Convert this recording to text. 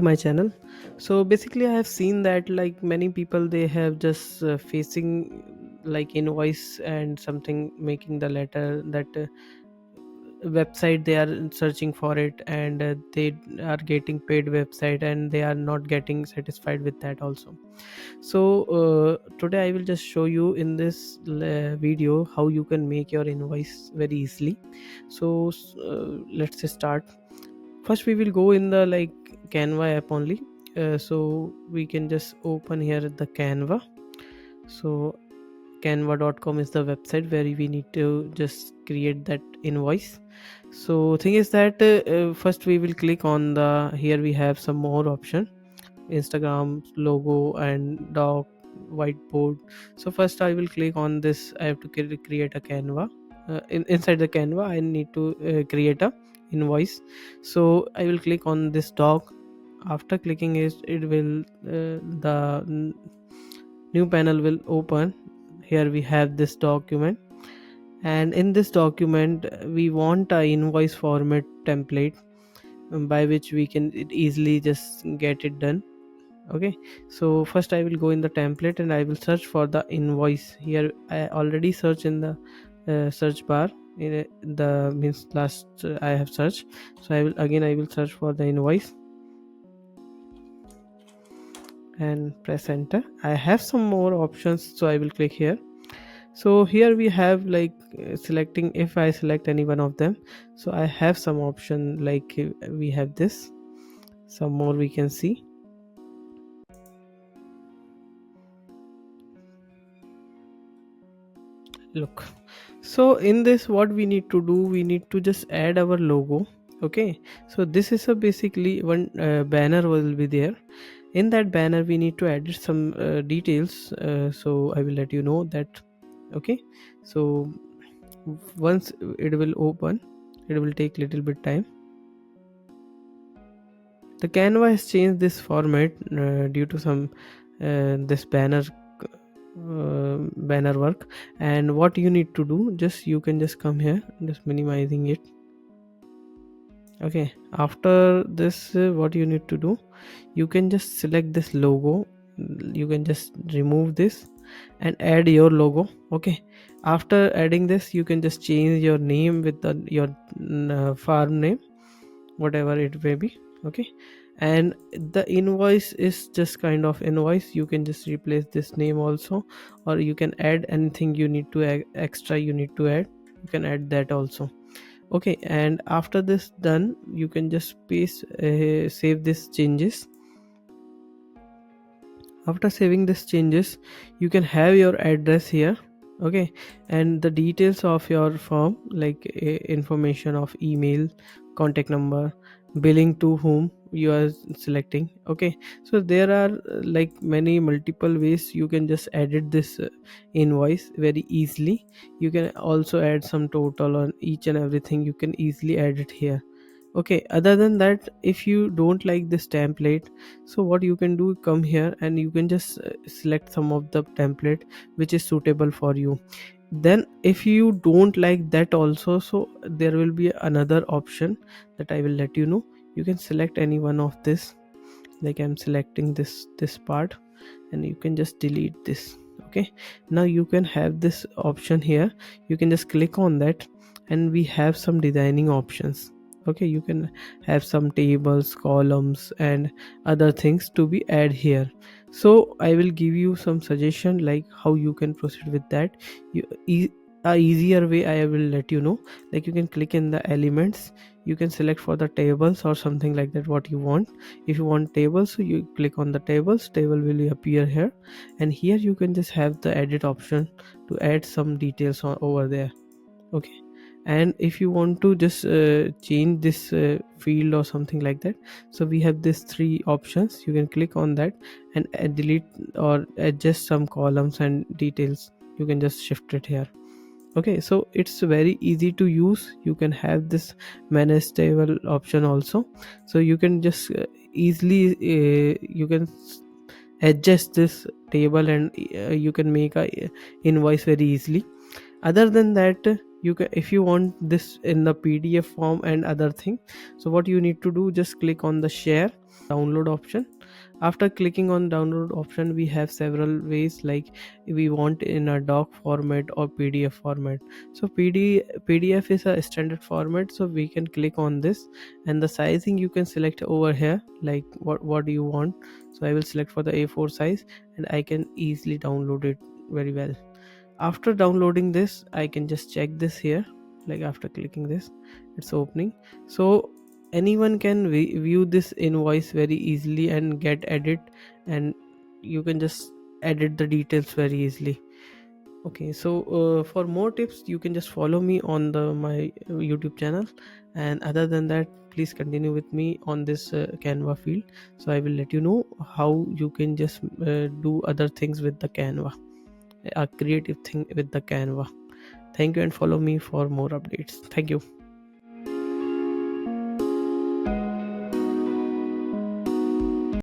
My channel. So basically I have seen that like many people, they have just facing like invoice and something, making the letter that website they are searching for it, and they are getting paid website and they are not getting satisfied with that also. So today I will just show you in this video how you can make your invoice very easily. So let's start. First we will go in the like Canva app only. So we can just open here the Canva. So canva.com is the website where we need to just create that invoice. So thing is that first we will click on the, here we have some more option: Instagram logo and doc, whiteboard. So first I will click on this. I have to create a Canva. Inside the Canva I need to create a invoice. So I will click on this doc. After clicking it will the new panel will open. Here we have this document, and in this document we want a invoice format template, by which we can easily just get it done. Okay, so first I will go in the template and I will search for the invoice. Here I already search in the search bar. In the means last I have searched. So I will search for the invoice and press enter. I have some more options, so I will click here. So here we have like selecting, if I select any one of them, so I have some option like we have this, some more we can see. Look, so in this what we need to do, we need to just add our logo. Okay, so this is a basically one banner will be there. In that banner we need to add some details, so I will let you know that. Okay, so once it will open, it will take little bit time. The Canva has changed this format due to some this banner work. And what you need to do, just you can just come here, just minimizing it. Okay, after this what you need to do, you can just select this logo. You can just remove this and add your logo. Okay, after adding this you can just change your name with your farm name, whatever it may be. Okay, and the invoice is just kind of invoice. You can just replace this name also, or you can add anything you need to extra you need to add, you can add that also. Okay, and after this done, you can just paste save this changes. After saving this changes, you can have your address here. Okay, and the details of your firm, like information of email, contact number, billing to whom you are selecting. Okay, so there are like many multiple ways you can just edit this invoice very easily. You can also add some total on each and everything, you can easily add it here. Okay, other than that, if you don't like this template, so what you can do, come here and you can just select some of the template which is suitable for you. Then if you don't like that also, so there will be another option that I will let you know. You can select any one of this, like I'm selecting this part, and you can just delete this. Okay, now you can have this option here. You can just click on that, and we have some designing options. Okay, you can have some tables, columns and other things to be add here. So I will give you some suggestion like how you can proceed with that. A easier way I will let you know, like you can click in the elements, you can select for the tables or something like that what you want. If you want tables, so you click on the tables, table will appear here, and here you can just have the edit option to add some details over there. Okay, and if you want to just change this field or something like that, so we have these three options. You can click on that and delete or adjust some columns and details. You can just shift it here. Okay, so it's very easy to use. You can have this manage table option also, so you can just easily you can adjust this table, and you can make a invoice very easily. Other than that, you can, if you want this in the PDF form and other thing, so what you need to do, just click on the share, download option. After clicking on download option, we have several ways, like we want in a doc format or PDF format. So PDF is a standard format, so we can click on this, and the sizing you can select over here, like what do you want. So I will select for the A4 size, and I can easily download it very well. After downloading this, I can just check this here, like after clicking this, it's opening. So anyone can view this invoice very easily and get edit, and you can just edit the details very easily. Okay, so for more tips you can just follow me on the my YouTube channel, and other than that, please continue with me on this Canva field. So I will let you know how you can just do other things with the Canva, a creative thing with the Canva. Thank you, and follow me for more updates. Thank you.